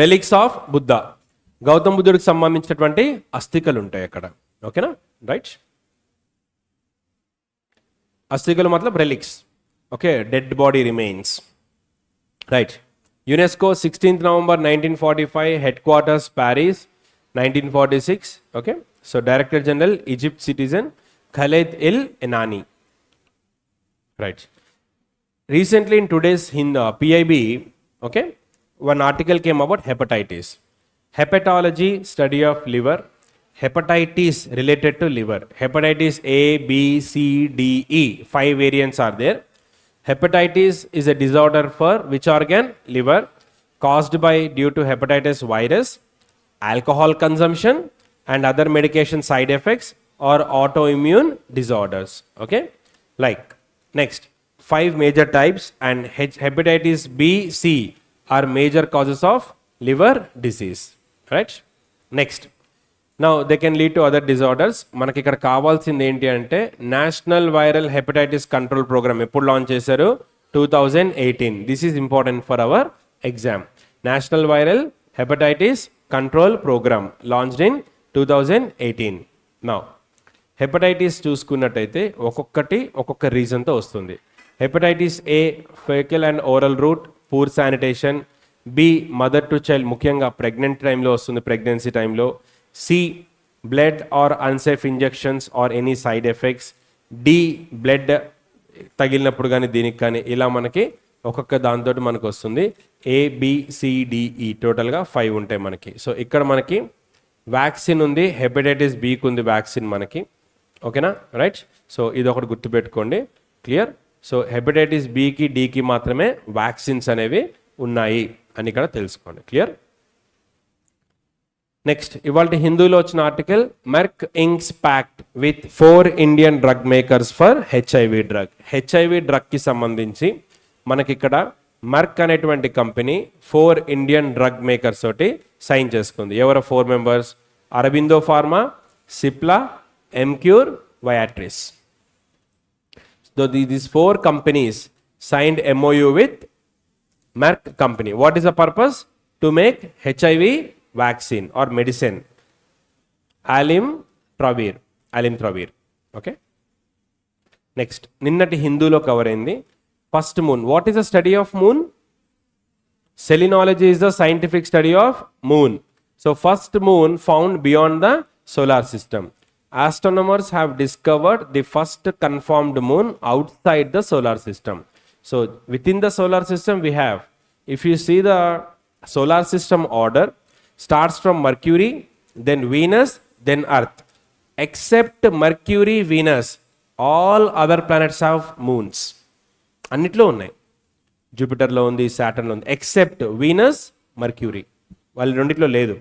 Relics of Buddha. Gautama బుద్ధుడికి సంబంధించినటువంటి అస్థికలు ఉంటాయి అక్కడ. ఓకేనా? Right. అస్థికలు మతలబ్ relics. Okay, dead body remains. Right. UNESCO 16th November 1945, headquarters Paris 1946. Okay, so director general Egypt citizen Khaled El Enany. Right. Recently in today's PIB, okay, one article came about hepatitis. Hepatology, study of liver. Hepatitis related to liver. Hepatitis A, B, C, D, E. 5 variants are there. Hepatitis is a disorder for which organ? Liver. Caused by due to hepatitis virus, alcohol consumption and other medication side effects or autoimmune disorders. Okay. Like next, 5 major types and hepatitis B, C are major causes of liver disease. Right. Next. Now they can lead to other disorders. మనకి ఇక్కడ కావాల్సింది ఏంటి అంటే national viral hepatitis control program ఎప్పుడు launch చేశారు? 2018. This is important for our exam. National viral hepatitis control program launched in 2018. Now hepatitis చూసుకున్నట్టయితే ఒక్కొక్కటి ఒక్కొక్క రీజన్తో వస్తుంది. Hepatitis A faecal and oral route, poor sanitation. B mother to child, ముఖ్యంగా pregnant టైంలో వస్తుంది, ప్రెగ్నెన్సీ టైంలో. C blood or unsafe injections or any side effects. D blood తగిలినప్పుడు కానీ దీనికి కానీ ఇలా మనకి ఒక్కొక్క దాంతో మనకు వస్తుంది. ABCDE టోటల్గా 5 ఉంటాయి మనకి. సో ఇక్కడ మనకి వ్యాక్సిన్ ఉంది, హెపటైటిస్ బికి ఉంది వ్యాక్సిన్ మనకి. ఓకేనా? రైట్. సో ఇది ఒకటి గుర్తుపెట్టుకోండి. క్లియర్? సో హెపటైటిస్ బికి డికి మాత్రమే వ్యాక్సిన్స్ అనేవి ఉన్నాయి అని ఇక్కడ తెలుసుకోండి. క్లియర్? నెక్స్ట్, ఇవాళ హిందూలో వచ్చిన article, Merck inks pact with 4 Indian drug makers for HIV drug. HIV డ్రగ్కి సంబంధించి మనకి ఇక్కడ మెర్క్ అనేటువంటి కంపెనీ 4 ఇండియన్ డ్రగ్ మేకర్స్ తోటి సైన్ చేసుకుంది. ఎవరు 4 members? Aurobindo pharma, Cipla, Emcure, Viatris. So these 4 companies signed MOU with Merck company. What is the purpose? To make HIV vaccine or medicine. Alimtravir. Okay. Next, నిన్నటి హిందూలో కవర్ అయింది first moon. What is the study of moon? Selenology is the scientific study of moon. So first moon found beyond the solar system. Astronomers have discovered the first confirmed moon outside the solar system. So within the solar system we have, if you see the solar system order, starts from Mercury, then Venus, then Earth. Except Mercury, Venus, all other planets have moons. అన్నిట్లో ఉన్నాయి. జూపిటర్లో ఉంది, సాటర్న్లో ఉంది, except Venus, mercury, వాళ్ళు రెండిట్లో లేదు.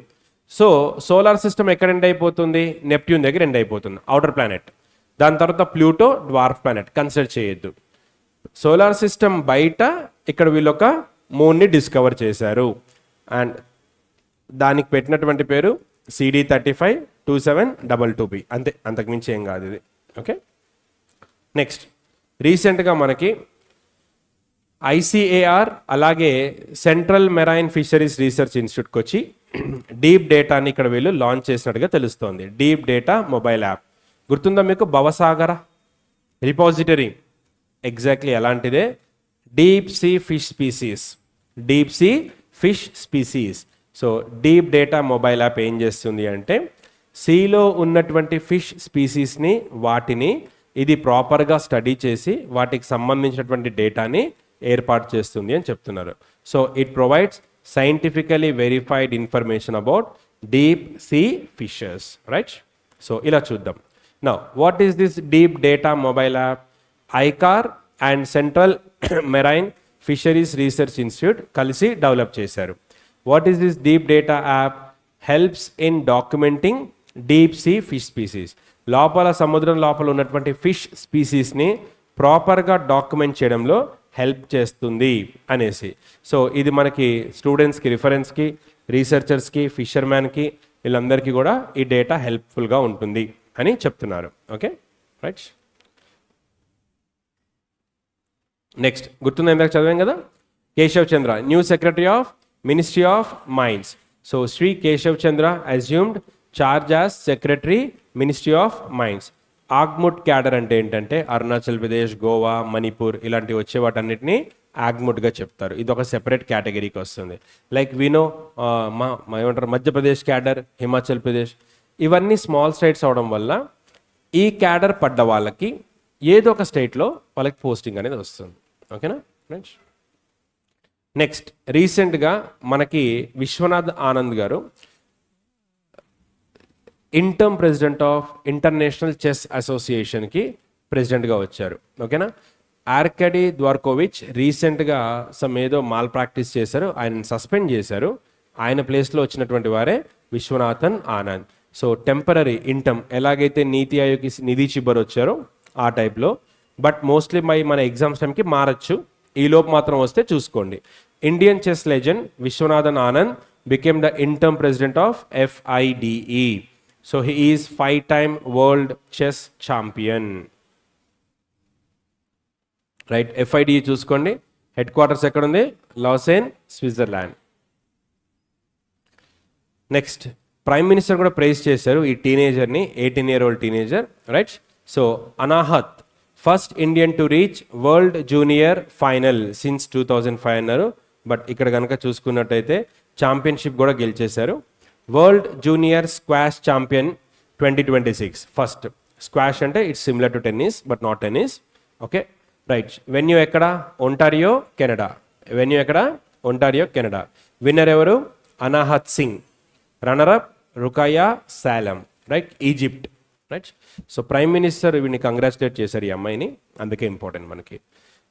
So solar system ఎక్కడ end అయిపోతుంది? Neptune దగ్గర ఎండ్ అయిపోతుంది, అవుటర్ ప్లానెట్. దాని తర్వాత ప్లూటో, డ్వార్ఫ్ ప్లానెట్, కన్సిడర్ చేయొద్దు. సోలార్ సిస్టమ్ బయట ఇక్కడ వీళ్ళు ఒక మూన్ని డిస్కవర్ చేశారు అండ్ దానికి పెట్టినటువంటి పేరు CD352722b. అంతే, అంతకుమించి ఏం కాదు ఇది. ఓకే. నెక్స్ట్, రీసెంట్గా మనకి ICAR అలాగే సెంట్రల్ మెరైన్ ఫిషరీస్ రీసెర్చ్ ఇన్స్టిట్యూట్కి వచ్చి డీప్ డేటాని ఇక్కడ వీళ్ళు లాంచ్ చేసినట్టుగా తెలుస్తోంది. డీప్ డేటా మొబైల్ యాప్ గుర్తుందా మీకు? భవసాగర రిపాజిటరీ ఎగ్జాక్ట్లీ అలాంటిదే. Deep sea fish species, deep sea fish species. So deep data mobile app ఏం చేస్తుంది అంటే సీలో ఉన్నటువంటి ఫిష్ స్పీసీస్ని, వాటిని ఇది ప్రాపర్గా స్టడీ చేసి వాటికి సంబంధించినటువంటి డేటాని ఏర్పాటు చేస్తుంది అని చెప్తున్నారు. So it provides scientifically verified information about deep sea fishes. Right. So ఇలా చూద్దాం. Now what is this deep data mobile app? ICAR and central marine fisheries research institute కలిసి డెవలప్ చేశారు. What is this deep data app? Helps in documenting deep sea fish species. లోపల, సముద్రం లోపల ఉన్నటువంటి fish స్పీసీస్ని ప్రాపర్గా document చేయడంలో help చేస్తుంది అనేసి. సో ఇది మనకి స్టూడెంట్స్కి, రిఫరెన్స్కి, రీసెర్చర్స్కి, ఫిషర్మ్యాన్కి వీళ్ళందరికీ కూడా ఈ డేటా హెల్ప్ఫుల్గా ఉంటుంది అని చెప్తున్నారు. Okay right. నెక్స్ట్ గుర్తుంది, ఇందాక చదివాం కదా, Keshav Chandra new secretary of ministry of mines. So Shri Keshav Chandra assumed charge as secretary ministry of mines. AGMUT cadre అంటే ఏంటంటే అరుణాచల్ ప్రదేశ్, గోవా, మణిపూర్ ఇలాంటివి వచ్చే వాటన్నిటిని ఆగ్ముట్గా చెప్తారు. ఇది ఒక సెపరేట్ కేటగిరీకి వస్తుంది. లైక్ వినో ఏమంటారు మధ్యప్రదేశ్ క్యాడర్, హిమాచల్ ప్రదేశ్, ఇవన్నీ స్మాల్ స్టేట్స్ అవడం వల్ల ఈ క్యాడర్ పడ్డ వాళ్ళకి ఏదో ఒక స్టేట్లో వాళ్ళకి పోస్టింగ్ అనేది వస్తుంది. ఓకేనా ఫ్రెండ్స్. నెక్స్ట్ రీసెంట్గా మనకి Vishwanath Anand garu interim president of international chess అసోసియేషన్కి ప్రెసిడెంట్గా వచ్చారు. ఓకేనా. ఆర్కడీ ద్వార్కోవిచ్ రీసెంట్గా ఏదో మాల్ ప్రాక్టీస్ చేశారు, ఆయన సస్పెండ్ చేశారు. ఆయన ప్లేస్లో వచ్చినటువంటి వారే Viswanathan Anand. So temporary interim, ఎలాగైతే నీతి ఆయోగ్కి నిధి చిబ్బర్ వచ్చారో ఆ టైప్లో, బట్ మోస్ట్లీ మన ఎగ్జామ్స్ టైంకి మారచ్చు. ఈ లోపు మాత్రం వస్తే చూసుకోండి. Indian chess legend Viswanathan Anand became the interim president of FIDE. So he is 5-time world chess champion. Right. FIDE చూసుకోండి, హెడ్ క్వార్టర్స్ ఎక్కడ ఉంది, Lausanne, Switzerland. Next prime minister కూడా ప్రైజ్ చేశారు ఈ టీనేజర్ని, 18-year-old teenager. Right. So Anahat first Indian to reach world junior final since 2005 అన్నారు. But ఇక్కడ కనుక చూసుకున్నట్టయితే ఛాంపియన్షిప్ కూడా గెలిచేశారు. World junior squash champion 2026 first. Squash అంటే it's similar to tennis but not tennis. Okay right. Venue ఎక్కడ, ఒంటారియో, కెనడా. వెన్యూ ఎక్కడ, Ontario, Canada. Winner ఎవరు, Anahat Singh. Runner up Rukaya Salem, right, Egypt. Right. So prime minister వీడిని congratulate చేశారు ఈ అమ్మాయిని, అందుకే important మనకి.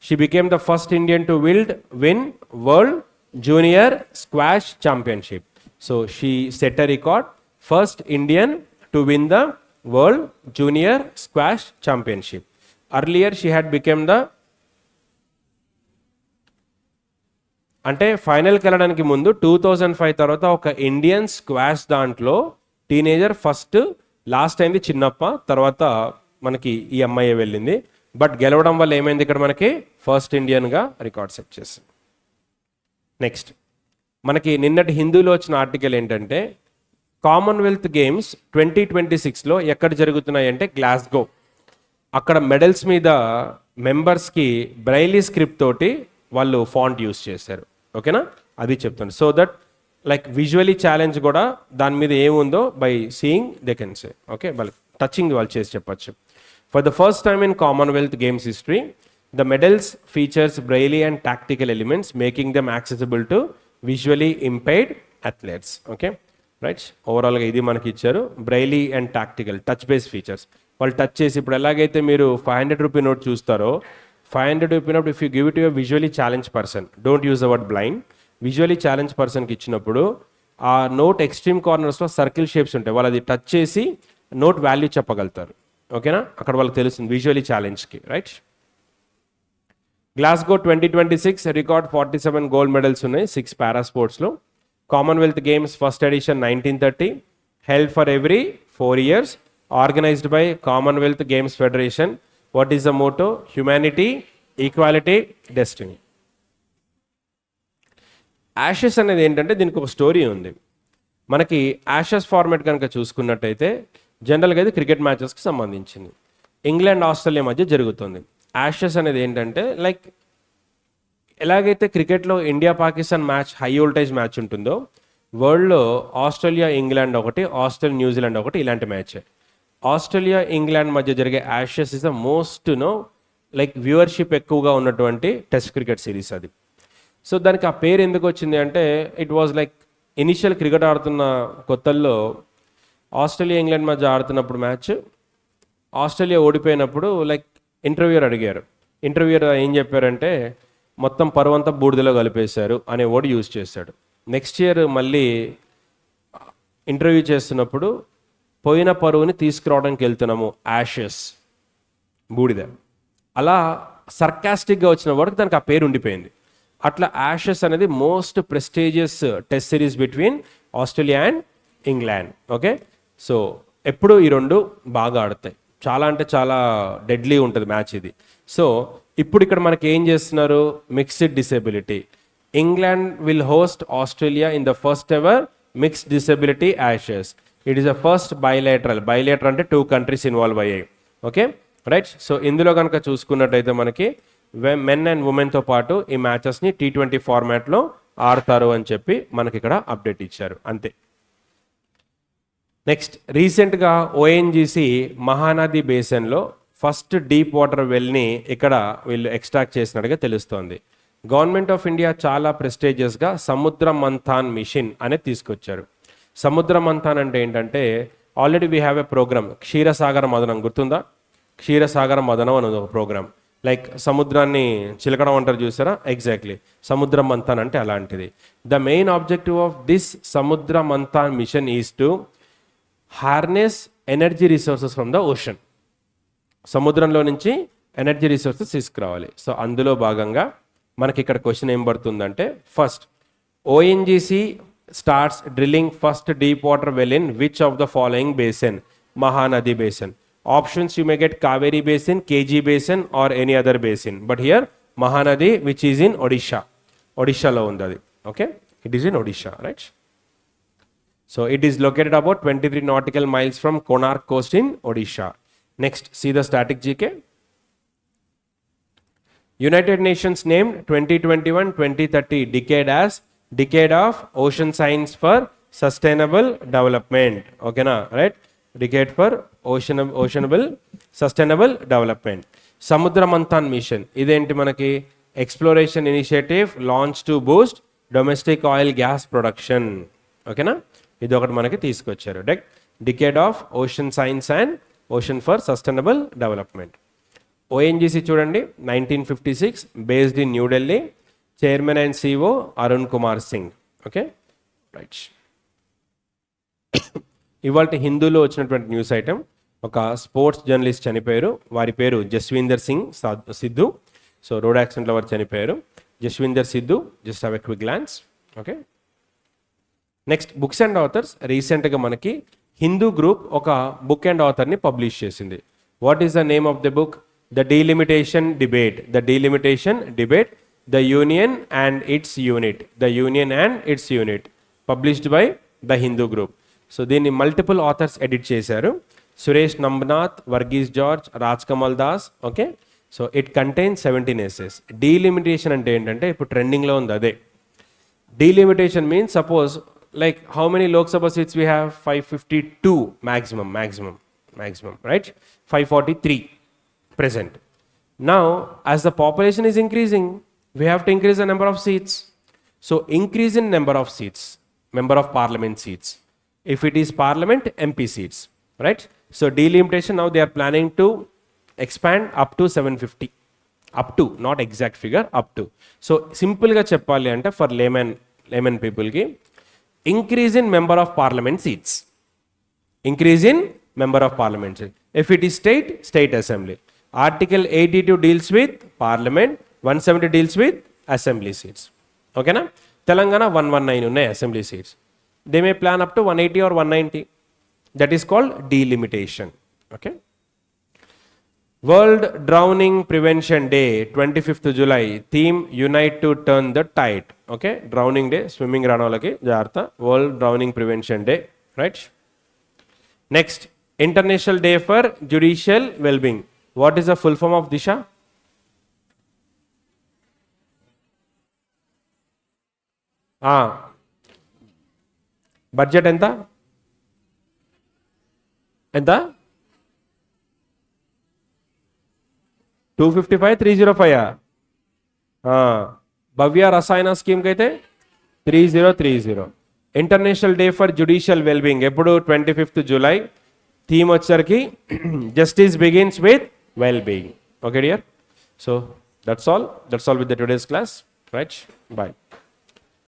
She became the first Indian to win world junior squash championship. So she set a record, first Indian to win the world junior squash championship. Earlier she had became the, అంటే ఫైనల్కి వెళ్ళడానికి ముందు 2005 తర్వాత ఒక Indian squash దాంట్లో teenager first, last అయింది చిన్నప్ప, తర్వాత మనకి ఈ అమ్మాయి వెళ్ళింది. బట్ గెలవడం వల్ల ఏమైంది, ఇక్కడ మనకి ఫస్ట్ ఇండియన్గా రికార్డ్ సెట్ చేసింది. నెక్స్ట్ మనకి నిన్నటి హిందూలో వచ్చిన ఆర్టికల్ ఏంటంటే కామన్వెల్త్ గేమ్స్ 2026లో ఎక్కడ జరుగుతున్నాయి అంటే గ్లాస్గో. అక్కడ మెడల్స్ మీద మెంబర్స్కి బ్రైలీ స్క్రిప్ట్ తోటి వాళ్ళు ఫాంట్ యూస్ చేశారు. ఓకేనా, అది చెప్తాను. So that like visually challenge కూడా దాని మీద ఏముందో by seeing they can say. Okay, వాళ్ళు టచింగ్ వాళ్ళు చేసి చెప్పచ్చు. For the first time in Commonwealth games history the medals features Braille and tactical elements making them accessible to visually impaired athletes. Okay right. ఓవరాల్గా ఇది మనకి ఇచ్చారు, Braille and tactical touch base features. వాళ్ళు touch చేసి, ఇప్పుడు ఎలాగైతే మీరు 500 rupee note చూస్తారో, 500 rupee note if you give it your visually challenge person, don't use the word blind, visually challenge పర్సన్కి ఇచ్చినప్పుడు ఆ నోట్ ఎక్స్ట్రీమ్ కార్నర్స్లో సర్కిల్ షేప్స్ ఉంటాయి, వాళ్ళు అది టచ్ చేసి నోట్ వాల్యూ చెప్పగలుగుతారు. ఓకేనా, అక్కడ వాళ్ళకి తెలుస్తుంది విజువలీ ఛాలెంజ్కి. Right. Glasgow 2026 record 47 gold medals ఉన్నాయి 6 పారా స్పోర్ట్స్లో. Commonwealth Games first edition 1930, held for every 4 years, organised by Commonwealth Games Federation. What is the motto, humanity, equality, destiny. Ashes అనేది ఏంటంటే దీనికి ఒక స్టోరీ ఉంది. మనకి యాషెస్ ఫార్మాట్ కనుక చూసుకున్నట్టయితే జనరల్గా ఇది క్రికెట్ మ్యాచెస్కి సంబంధించింది. ఇంగ్లాండ్ ఆస్ట్రేలియా మధ్య జరుగుతుంది. యాషెస్ అనేది ఏంటంటే లైక్ ఎలాగైతే క్రికెట్లో India Pakistan match high voltage match ఉంటుందో, వరల్డ్లో ఆస్ట్రేలియా ఇంగ్లాండ్ ఒకటి, ఆస్ట్రేలియా న్యూజిలాండ్ ఒకటి, ఇలాంటి మ్యాచ్. ఆస్ట్రేలియా ఇంగ్లాండ్ మధ్య జరిగే Ashes is the most like viewership ఎక్కువగా ఉన్నటువంటి టెస్ట్ క్రికెట్ సిరీస్ అది. సో దానికి ఆ పేరు ఎందుకు వచ్చింది అంటే it was like initial cricket ఆడుతున్న కొత్తల్లో ఆస్ట్రేలియా ఇంగ్లాండ్ మధ్య ఆడుతున్నప్పుడు మ్యాచ్, ఆస్ట్రేలియా ఓడిపోయినప్పుడు లైక్ ఇంటర్వ్యూర్ అడిగారు. ఇంటర్వ్యూర్ ఏం చెప్పారంటే మొత్తం పరువంతా బూడిదలో కలిపేశారు అనే వర్డ్ యూజ్ చేశాడు. నెక్స్ట్ ఇయర్ మళ్ళీ ఇంటర్వ్యూ చేస్తున్నప్పుడు పోయిన పరువుని తీసుకురావడానికి వెళ్తున్నాము, యాషెస్, బూడిద. అలా సర్కాస్టిక్గా వచ్చిన వర్డ్ దానికి ఆ పేరు ఉండిపోయింది. అట్లా యాషెస్ అనేది most prestigious test series between Australia and England. Okay, so ఎప్పుడు ఈ రెండు బాగా ఆడతాయి, చాలా అంటే చాలా డెడ్లీ ఉంటుంది మ్యాచ్ ఇది. సో ఇప్పుడు ఇక్కడ మనకి ఏం చేస్తున్నారు, mixed disability. England will host Australia in the first ever mixed disability Ashes. It is a first bilateral అంటే 2 countries ఇన్వాల్వ్ అయ్యాయి. Okay right. సో ఇందులో కనుక చూసుకున్నట్టయితే మనకి మెన్ అండ్ ఉమెన్తో పాటు ఈ మ్యాచెస్ని T20 ఫార్మాట్లో ఆడతారు అని చెప్పి మనకి ఇక్కడ అప్డేట్ ఇచ్చారు, అంతే. నెక్స్ట్, రీసెంట్గా ONGC మహానది బేసిన్లో ఫస్ట్ డీప్ వాటర్ వెల్ని ఇక్కడ వీళ్ళు ఎక్స్ట్రాక్ట్ చేసినట్టుగా తెలుస్తోంది. గవర్నమెంట్ ఆఫ్ ఇండియా చాలా ప్రెస్టీజియస్గా సముద్ర మంథాన్ మిషన్ అనేది తీసుకొచ్చారు. సముద్ర మంథాన్ అంటే ఏంటంటే, already we have a programme Ksheerasagara Madhanam, గుర్తుందా? క్షీరసాగర మదనం అనేది ఒక ప్రోగ్రామ్, లైక్ సముద్రాన్ని చిలకడం అంటారు చూసారా, ఎగ్జాక్ట్లీ సముద్ర మంథాన్ అంటే అలాంటిది. The main objective of this Samudra Manthan mission is to harness energy resources from the ocean. సముద్రంలో నుంచి ఎనర్జీ రిసోర్సెస్ తీసుకురావాలి. సో అందులో భాగంగా మనకి ఇక్కడ క్వశ్చన్ ఏం పడుతుందంటే, first ONGC starts drilling first deep water well in which of the following basin? Mahanadi basin. Options you may get Kaveri basin, KG basin or any other basin. But here Mahanadi, which is in Odisha. Odisha lo undadi. Okay, it is in Odisha, right? So it is located about 23 nautical miles from Konark coast in Odisha. Next, see the static GK. United Nations named 2021-2030 decade as Decade of Ocean Science for Sustainable Development. Okay na, right? Decade for Oceanable Sustainable Development. సముద్ర Manthan machine ఇదేంటి మనకి? Exploration initiative launch to Boost domestic oil gas production. ఓకేనా, ఇది ఒకటి మనకి తీసుకొచ్చారు. Decade of ocean science and ocean for sustainable development. ONGC చూడండి, 1956, based in New Delhi. Chairman and CEO Arun Kumar Singh. Okay right. ఇవాళ హిందూలో వచ్చినటువంటి న్యూస్ ఐటమ్, ఒక స్పోర్ట్స్ జర్నలిస్ట్ చనిపోయారు. వారి పేరు జస్వీందర్ సింగ్ సిద్ధు. సో రోడ్ యాక్సిడెంట్లో వారు చనిపోయారు. Jaswinder Siddhu, just have a quick glance. Okay, next, books and authors. రీసెంట్గా మనకి హిందూ గ్రూప్ ఒక బుక్ అండ్ ఆథర్ని పబ్లిష్ చేసింది. What is the name of the book? The delimitation debate. The delimitation debate, the union and its unit. The union and its unit, published by the Hindu group. So దీన్ని multiple authors edit చేశారు. Suresh Nambanath, Varghese George, Raj Kamal Das. Okay, so it contains 17 essays. Delimitation అంటే ఏంటంటే ఇప్పుడు ట్రెండింగ్లో ఉంది అదే. Delimitation means, suppose like how many Lok Sabha seats we have? 552 maximum, right? 543 present. Now as the population is increasing, we have to increase the number of seats. So increase in number of seats, member of parliament seats. If it is parliament, MP seats, right? So delimitation, now they are planning to expand up to 750. Up to, not exact figure, up to. So simple ga cheppali ante for layman people ki, increase in member of parliament seats. Increase in member of parliament seats. If it is state assembly. Article 82 deals with parliament, 170 deals with assembly seats. Okay na? Telangana 119 unnai assembly seats. They may plan up to 180 or 190. That is called delimitation. Okay. World Drowning Prevention Day, 25th July. Theme, Unite to Turn the Tide. Okay. Drowning Day, swimming ranolaki jarta. World Drowning Prevention Day, right? Next, International Day for Judicial Well-being. What is the full form of Disha? Budget ఎంత? 255, 305. భవ్య రసాయన స్కీమ్కి అయితే 3030. International day for judicial wellbeing ఎప్పుడు? 25th July. Theme వచ్చరికి justice begins with wellbeing. Okay dear, so that's all with the today's class, right? Bye.